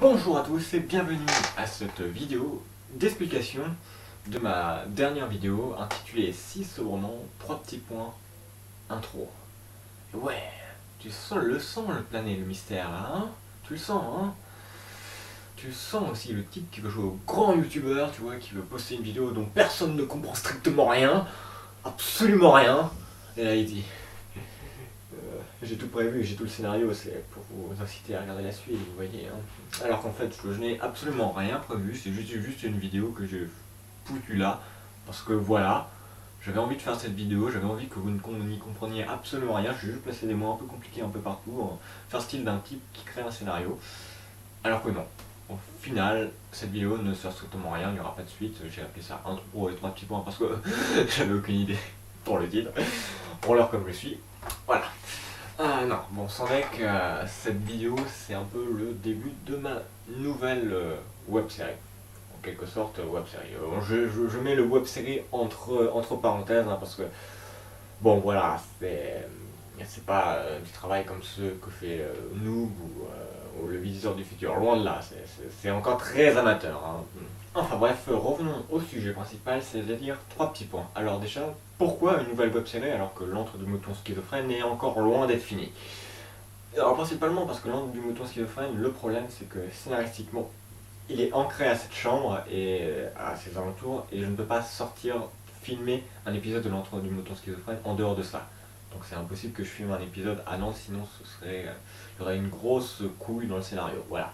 Bonjour à tous et bienvenue à cette vidéo d'explication de ma dernière vidéo intitulée si sobrement 3 petits points intro. Ouais, tu sens le planer, le mystère là, hein? Tu le sens, hein? Tu sens aussi le type qui veut jouer au grand youtubeur, tu vois, qui veut poster une vidéo dont personne ne comprend strictement rien, absolument rien. Et là il dit j'ai tout prévu, j'ai tout le scénario, c'est pour vous inciter à regarder la suite, vous voyez. Hein. Alors qu'en fait, je n'ai absolument rien prévu, c'est juste une vidéo que j'ai foutue là, parce que voilà, j'avais envie de faire cette vidéo, j'avais envie que vous n'y compreniez absolument rien, j'ai juste placé des mots un peu compliqués un peu partout, faire style d'un type qui crée un scénario, alors que non. Au final, cette vidéo ne sert strictement à rien, il n'y aura pas de suite, j'ai appelé ça intro et 3 petits points parce que j'avais aucune idée pour le titre, pour l'heure comme je suis, voilà. Non, bon, sans deck, cette vidéo c'est un peu le début de ma nouvelle web série. En quelque sorte, web série. Je mets le web série entre parenthèses hein, parce que, bon voilà, c'est pas du travail comme ceux que fait Noob ou le visiteur du futur. Loin de là, c'est encore très amateur. Hein. Enfin bref, revenons au sujet principal, c'est-à-dire 3 petits points. Alors déjà, pourquoi une nouvelle web série alors que l'antre du mouton schizophrène est encore loin d'être fini? Alors principalement parce que l'antre du mouton schizophrène, le problème c'est que scénaristiquement, il est ancré à cette chambre et à ses alentours et je ne peux pas sortir, filmer un épisode de l'antre du mouton schizophrène en dehors de ça. Donc c'est impossible que je filme un épisode à Nantes, sinon il y aurait une grosse couille dans le scénario, voilà.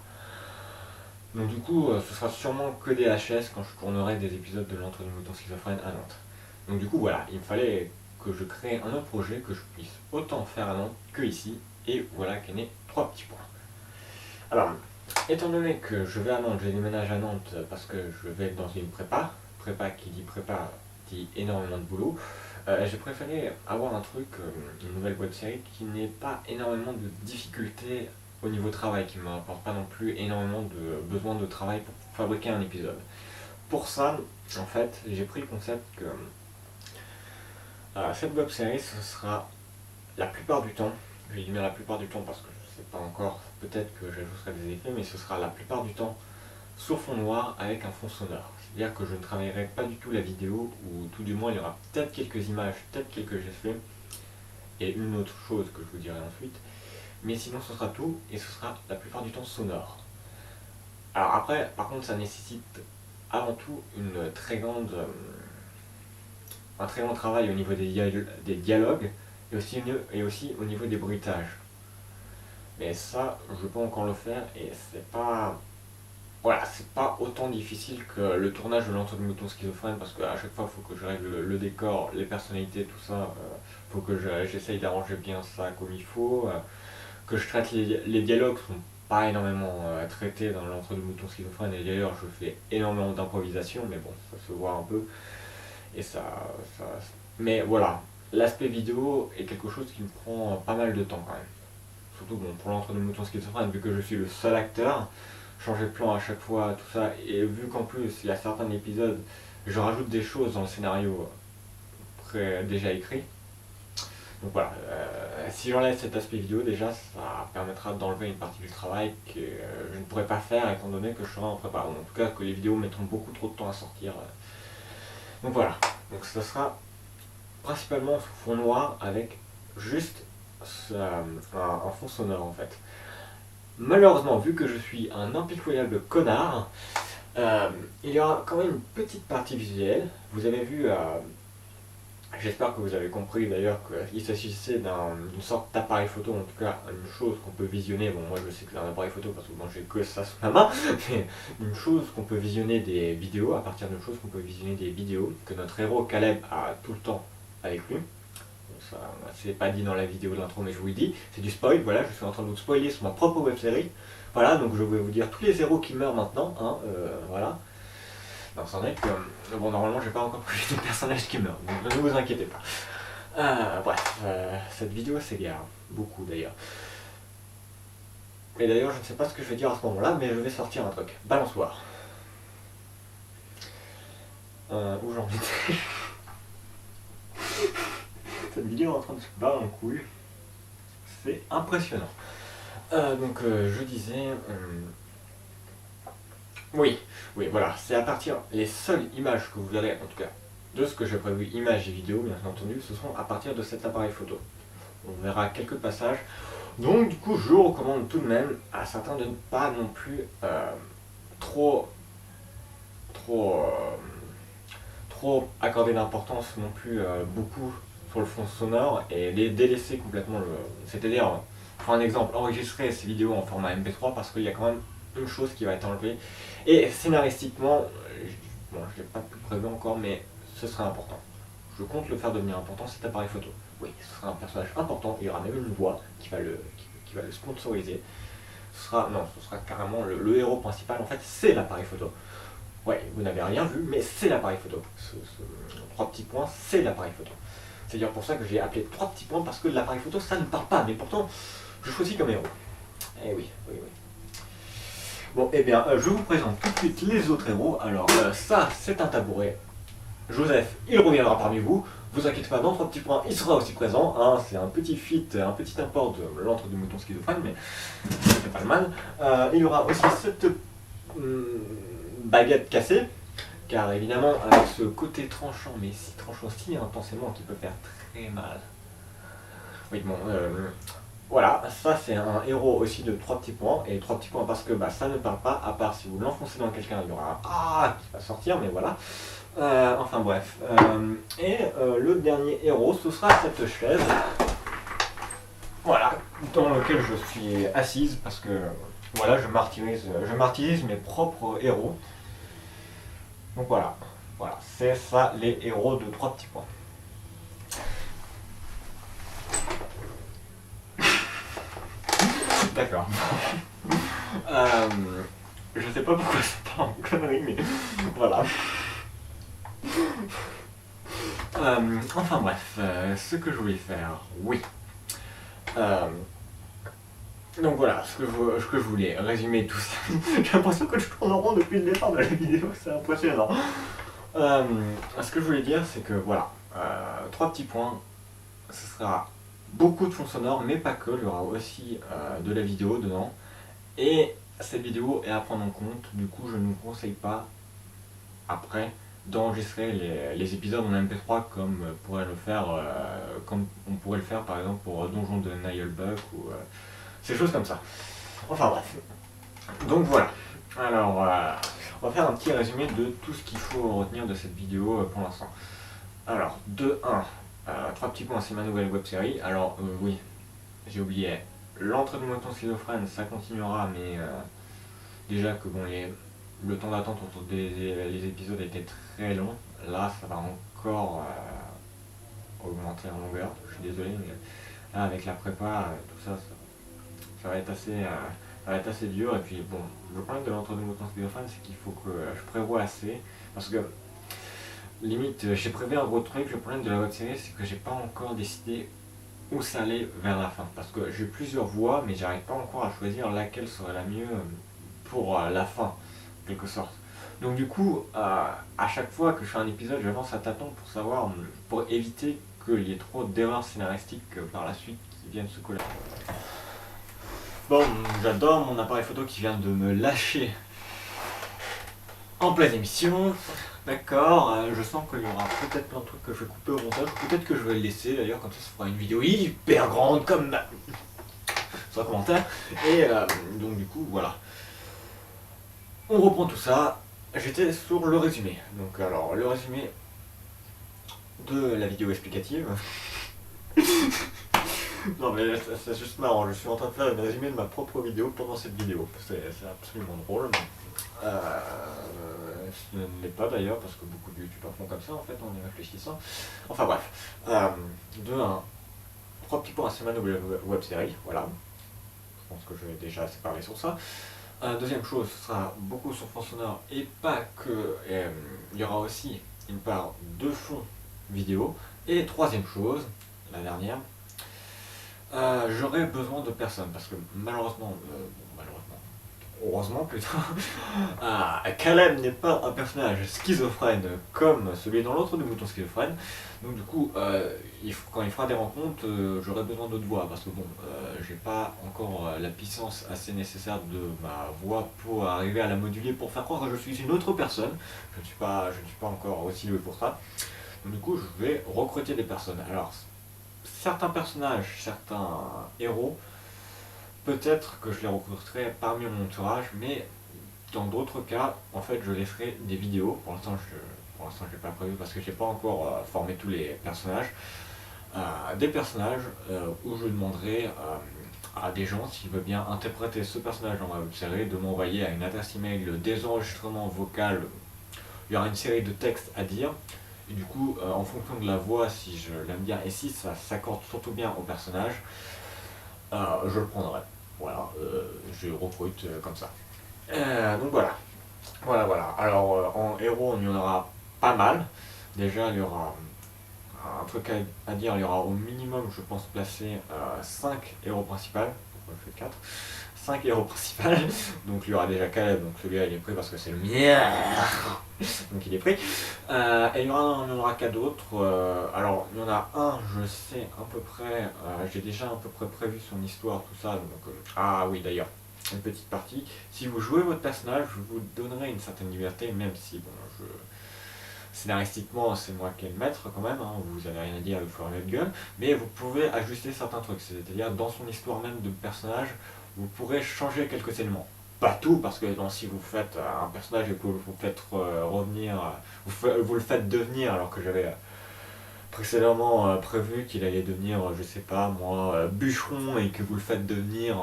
Donc du coup, ce sera sûrement que des HS quand je tournerai des épisodes de l'antre du mouton schizophrène à Nantes. Donc du coup voilà, il me fallait que je crée un autre projet, que je puisse autant faire à Nantes que ici, et voilà qu'est né 3 petits points. Alors, étant donné que je vais à Nantes, je déménage à Nantes parce que je vais dans une prépa qui dit prépa dit énormément de boulot, j'ai préféré avoir un truc, une nouvelle web série qui n'ait pas énormément de difficultés au niveau travail, qui ne m'apporte pas non plus énormément de besoin de travail pour fabriquer un épisode. Pour ça, en fait, j'ai pris le concept que cette web série, ce sera la plupart du temps, je vais dire la plupart du temps parce que je ne sais pas encore, peut-être que j'ajouterai des effets, mais ce sera la plupart du temps sur fond noir avec un fond sonore. C'est-à-dire que je ne travaillerai pas du tout la vidéo, ou tout du moins il y aura peut-être quelques images, peut-être quelques effets, et une autre chose que je vous dirai ensuite, mais sinon ce sera tout, et ce sera la plupart du temps sonore. Alors après, par contre, ça nécessite avant tout un très grand travail au niveau des dialogues, et aussi au niveau des bruitages. Mais ça, je peux encore le faire, et c'est pas... Voilà, c'est pas autant difficile que le tournage de l'antre du mouton schizophrène parce qu'à chaque fois il faut que je règle le décor, les personnalités, tout ça, faut que j'essaye d'arranger bien ça comme il faut, que je traite les dialogues sont pas énormément traités dans l'antre du mouton schizophrène et d'ailleurs je fais énormément d'improvisation mais bon ça se voit un peu et ça... Mais voilà, l'aspect vidéo est quelque chose qui me prend pas mal de temps quand même. Surtout bon, pour l'antre du mouton schizophrène vu que je suis le seul acteur, changer de plan à chaque fois, tout ça, et vu qu'en plus il y a certains épisodes, je rajoute des choses dans le scénario déjà écrit. Donc voilà, si j'enlève cet aspect vidéo, déjà ça permettra d'enlever une partie du travail que je ne pourrais pas faire étant donné que je serai en préparation. En tout cas que les vidéos mettront beaucoup trop de temps à sortir. Donc voilà, donc ça sera principalement sous fond noir avec juste un fond sonore en fait. Malheureusement, vu que je suis un impitoyable connard, il y aura quand même une petite partie visuelle. Vous avez vu, j'espère que vous avez compris d'ailleurs qu'il s'agissait d'une sorte d'appareil photo, en tout cas une chose qu'on peut visionner. Bon, moi je sais que c'est un appareil photo parce que moi j'ai que ça sous la main, mais une chose qu'on peut visionner des vidéos, à partir d'une chose qu'on peut visionner des vidéos, que notre héros Caleb a tout le temps avec lui. Ça, c'est pas dit dans la vidéo de l'intro mais je vous le dis, c'est du spoil, voilà, je suis en train de vous spoiler sur ma propre web série. Voilà, donc je vais vous dire tous les héros qui meurent maintenant, hein, voilà. Non, c'en est que, bon, normalement j'ai pas encore prévu de personnages qui meurent, donc ne vous inquiétez pas. Bref, cette vidéo s'égare, beaucoup d'ailleurs. Et d'ailleurs je ne sais pas ce que je vais dire à ce moment-là, mais je vais sortir un truc, balançoire. Où j'en étais. Cette vidéo est en train de se barrer en couille. C'est impressionnant. Donc je disais, Oui, oui, voilà, c'est à partir, les seules images que vous verrez, en tout cas, de ce que j'ai prévu, images et vidéos, bien entendu, ce seront à partir de cet appareil photo. On verra quelques passages. Donc, du coup, je vous recommande tout de même à certains de ne pas non plus trop, trop, trop accorder d'importance non plus beaucoup sur le fond sonore et les délaisser complètement le. C'est-à-dire, pour un exemple, enregistrer ces vidéos en format MP3 parce qu'il y a quand même une chose qui va être enlevée. Et scénaristiquement, bon, je ne l'ai pas plus prévu encore, mais ce sera important. Je compte le faire devenir important, cet appareil photo. Oui, ce sera un personnage important, il y aura même une voix qui va le sponsoriser. Ce sera carrément le héros principal, en fait, c'est l'appareil photo. Ouais, vous n'avez rien vu, mais c'est l'appareil photo. Trois petits points, c'est l'appareil photo. C'est d'ailleurs pour ça que j'ai appelé trois petits points, parce que l'appareil photo, ça ne parle pas, mais pourtant, je choisis comme héros. Eh oui, oui, oui. Bon, eh bien, je vous présente tout de suite les autres héros. Alors, ça, c'est un tabouret. Joseph, il reviendra parmi vous. Vous inquiétez pas, dans trois petits points, il sera aussi présent. Hein, c'est un petit feat, un petit import de l'antre du mouton schizophrène, mais ça fait pas le mal. Il y aura aussi cette baguette cassée, car évidemment, avec ce côté tranchant, mais si tranchant si intensément qu'il peut faire très mal. Oui, bon, voilà, ça c'est un héros aussi de trois petits points, et trois petits points parce que ça ne parle pas, à part si vous l'enfoncez dans quelqu'un, il y aura un ah qui va sortir, mais voilà. Enfin bref. Le dernier héros, ce sera cette chaise. Voilà, dans laquelle je suis assise parce que voilà, je martyrise mes propres héros. Donc voilà, voilà, c'est ça les héros de trois petits points. D'accord. Je sais pas pourquoi c'est pas en connerie, mais voilà. Enfin bref, ce que je voulais faire, oui. Donc voilà, ce que je voulais résumer tout ça. J'ai l'impression que je tourne en rond depuis le départ de la vidéo, c'est impressionnant. Ce que je voulais dire, c'est que voilà, trois petits points, ce sera beaucoup de fond sonore, mais pas que, il y aura aussi de la vidéo dedans. Et cette vidéo est à prendre en compte, du coup je ne vous conseille pas, après, d'enregistrer les épisodes en MP3 comme comme on pourrait le faire par exemple pour Donjon de Nilebuck ou ces choses comme ça. Enfin bref. Donc voilà. Alors on va faire un petit résumé de tout ce qu'il faut retenir de cette vidéo pour l'instant. Alors, de 1, 3 petits points, c'est ma nouvelle web série. Alors oui, j'ai oublié. L'entrée du mouton schizophrène, ça continuera, mais déjà que bon, le temps d'attente autour les épisodes était très long. Là, ça va encore augmenter en longueur. Je suis désolé, mais là, avec la prépa, tout ça, ça va être assez dur. Et puis bon, le problème de l'entrée du mouton schizophrène, c'est qu'il faut que je prévoie assez. Parce que, limite, j'ai prévu un gros truc. Le problème de la web série, c'est que j'ai pas encore décidé où ça allait vers la fin. Parce que j'ai plusieurs voies, mais j'arrive pas encore à choisir laquelle serait la mieux pour la fin, en quelque sorte. Donc du coup, à chaque fois que je fais un épisode, j'avance à tâtons pour éviter qu'il y ait trop d'erreurs scénaristiques par la suite qui viennent se coller. Bon, j'adore mon appareil photo qui vient de me lâcher en pleine émission. D'accord, je sens qu'il y aura peut-être plein de trucs que je vais couper au montage, peut-être que je vais le laisser d'ailleurs, comme ça fera une vidéo hyper grande comme sur un commentaire. Et donc du coup, voilà. On reprend tout ça. J'étais sur le résumé. Donc alors, le résumé de la vidéo explicative. Non mais c'est juste marrant, je suis en train de faire un résumé de ma propre vidéo pendant cette vidéo. C'est absolument drôle. Ce n'est pas d'ailleurs, parce que beaucoup de youtubeurs font comme ça en fait en y réfléchissant. Enfin bref. De 1, 3 petits points, c'est ma nouvelle web série, voilà. Je pense que je vais déjà assez parler sur ça. Deuxième chose, ce sera beaucoup sur fond sonore et pas que. Il y aura aussi une part de fond vidéo. Et troisième chose, la dernière, j'aurai besoin de personnes parce que malheureusement, heureusement plutôt, Caleb n'est pas un personnage schizophrène comme celui dans l'autre de Mouton Schizophrène. Donc du coup, quand il fera des rencontres, j'aurai besoin d'autres voix parce que bon, j'ai pas encore la puissance assez nécessaire de ma voix pour arriver à la moduler pour faire croire que je suis une autre personne. Je ne suis pas encore aussi doué pour ça. Donc du coup, je vais recruter des personnes. Alors, certains personnages, certains héros, peut-être que je les recruterai parmi mon entourage, mais dans d'autres cas, en fait, je les ferai des vidéos. Pour l'instant, je n'ai pas prévu parce que j'ai pas encore formé tous les personnages. Des personnages où je demanderai à des gens s'ils veulent bien interpréter ce personnage dans ma web série, de m'envoyer à une adresse email des enregistrements vocaux. Il y aura une série de textes à dire. Et du coup, en fonction de la voix, si je l'aime bien et si ça s'accorde surtout bien au personnage, je le prendrai. Voilà, je recrute comme ça. Donc voilà. Voilà. Alors en héros, il y en aura pas mal. Déjà, il y aura un truc à dire, il y aura au minimum, je pense, placer 5 héros principaux. Pourquoi je fais 4 5 héros principaux. Donc il y aura déjà Caleb, donc celui-là il est pris parce que c'est le mien. Donc il est pris. Et il y en aura 4 d'autres. Alors il y en a un, je sais à peu près, j'ai déjà à peu près prévu son histoire, tout ça. Donc, ah oui d'ailleurs, une petite partie. Si vous jouez votre personnage, je vous donnerai une certaine liberté, même si bon, scénaristiquement, c'est moi qui ai le maître quand même, hein, vous n'avez rien à dire, il faut remettre gueule, mais vous pouvez ajuster certains trucs, c'est-à-dire dans son histoire même de personnage, vous pourrez changer quelques éléments. Pas tout, parce que si vous faites un personnage et que vous faites revenir, vous le faites devenir, alors que j'avais précédemment prévu qu'il allait devenir, je sais pas moi, bûcheron, et que vous le faites devenir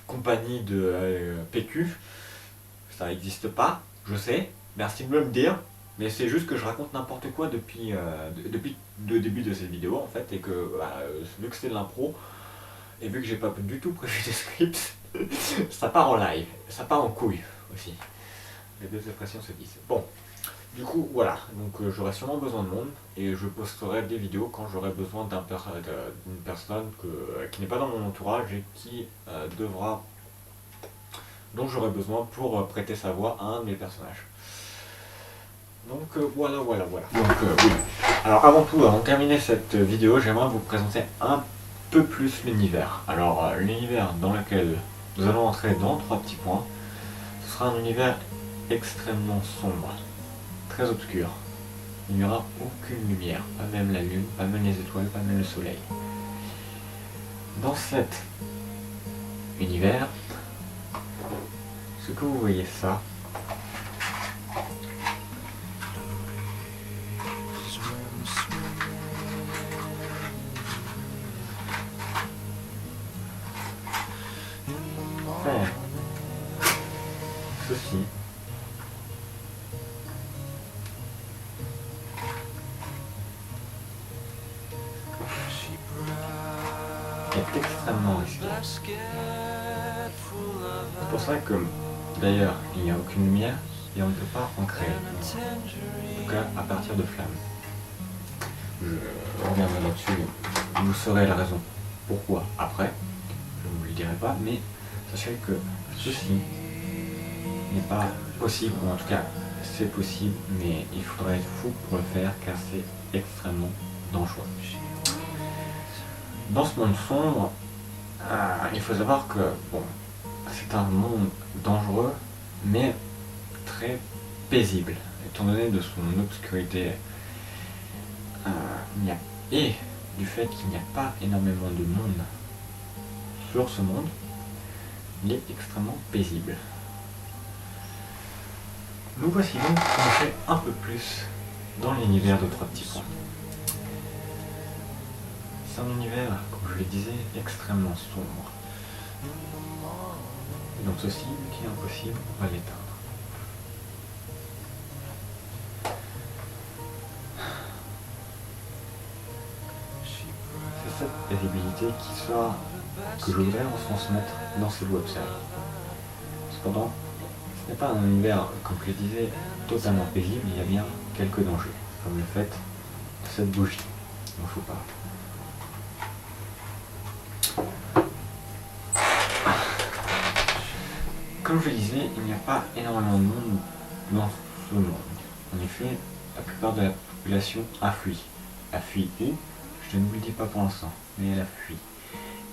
compagnie de PQ, ça n'existe pas, je sais, merci de me le dire. Mais c'est juste que je raconte n'importe quoi depuis le début de cette vidéo en fait, et que vu que c'est de l'impro, et vu que j'ai pas du tout prévu de script, ça part en live, ça part en couille aussi. Les deux expressions se disent. Bon, du coup voilà, donc j'aurai sûrement besoin de monde, et je posterai des vidéos quand j'aurai besoin d'une personne qui n'est pas dans mon entourage et qui dont j'aurai besoin pour prêter sa voix à un de mes personnages. Donc voilà. Donc oui. Alors avant tout, avant de terminer cette vidéo, j'aimerais vous présenter un peu plus l'univers. Alors l'univers dans lequel nous allons entrer dans 3 petits points, ce sera un univers extrêmement sombre, très obscur. Il n'y aura aucune lumière, pas même la lune, pas même les étoiles, pas même le soleil. Dans cet univers, ce que vous voyez ça, ceci est extrêmement risqué. C'est pour ça que d'ailleurs il n'y a aucune lumière et on ne peut pas en créer. En tout cas à partir de flammes. Je reviendrai là-dessus, vous saurez la raison pourquoi après, je ne vous le dirai pas, mais sachez que ceci n'est pas possible, ou en tout cas c'est possible, mais il faudrait être fou pour le faire car c'est extrêmement dangereux. Dans ce monde sombre, il faut savoir que bon, c'est un monde dangereux, mais très paisible, étant donné de son obscurité. Et du fait qu'il n'y a pas énormément de monde sur ce monde, il est extrêmement paisible. Nous voici donc plongés un peu plus dans l'univers de 3 petits points. C'est un univers, comme je le disais, extrêmement sombre. Et donc ceci, qui est impossible, on va l'éteindre. C'est cette paisibilité que je voudrais retransmettre dans ces web-séries. Cependant, ce n'est pas un univers, comme je le disais, totalement paisible, il y a bien quelques dangers, comme le fait de cette bougie dont je vous parle. Comme je le disais, il n'y a pas énormément de monde dans ce monde. En effet, la plupart de la population a fui. A fui où? Je ne vous le dis pas pour l'instant, mais elle a fui.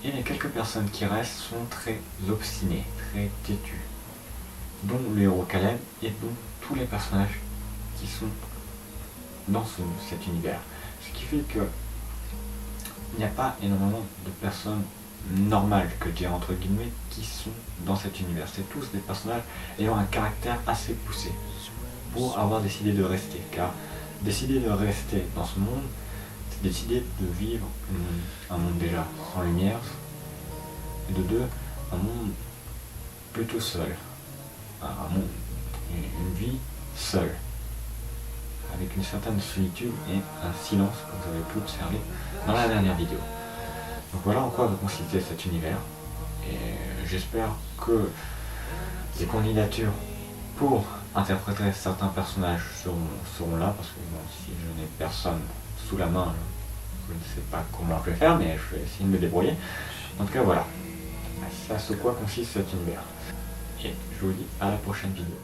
Et les quelques personnes qui restent sont très obstinées, très têtues, dont le héros Caleb et dont tous les personnages qui sont dans cet univers. Ce qui fait que il n'y a pas énormément de personnes normales, que je dirais entre guillemets, qui sont dans cet univers. C'est tous des personnages ayant un caractère assez poussé pour avoir décidé de rester. Car décider de rester dans ce monde, c'est décider de vivre un monde déjà sans lumière, et de deux, un monde plutôt seul. Un monde, une vie seule, avec une certaine solitude et un silence, comme vous avez pu observer dans la dernière vidéo. Donc voilà en quoi va consister cet univers, et j'espère que les candidatures pour interpréter certains personnages seront là, parce que bon, si je n'ai personne sous la main, je ne sais pas comment je vais faire, mais je vais essayer de me débrouiller. En tout cas voilà, c'est à ce quoi consiste cet univers. Et je vous dis à la prochaine vidéo.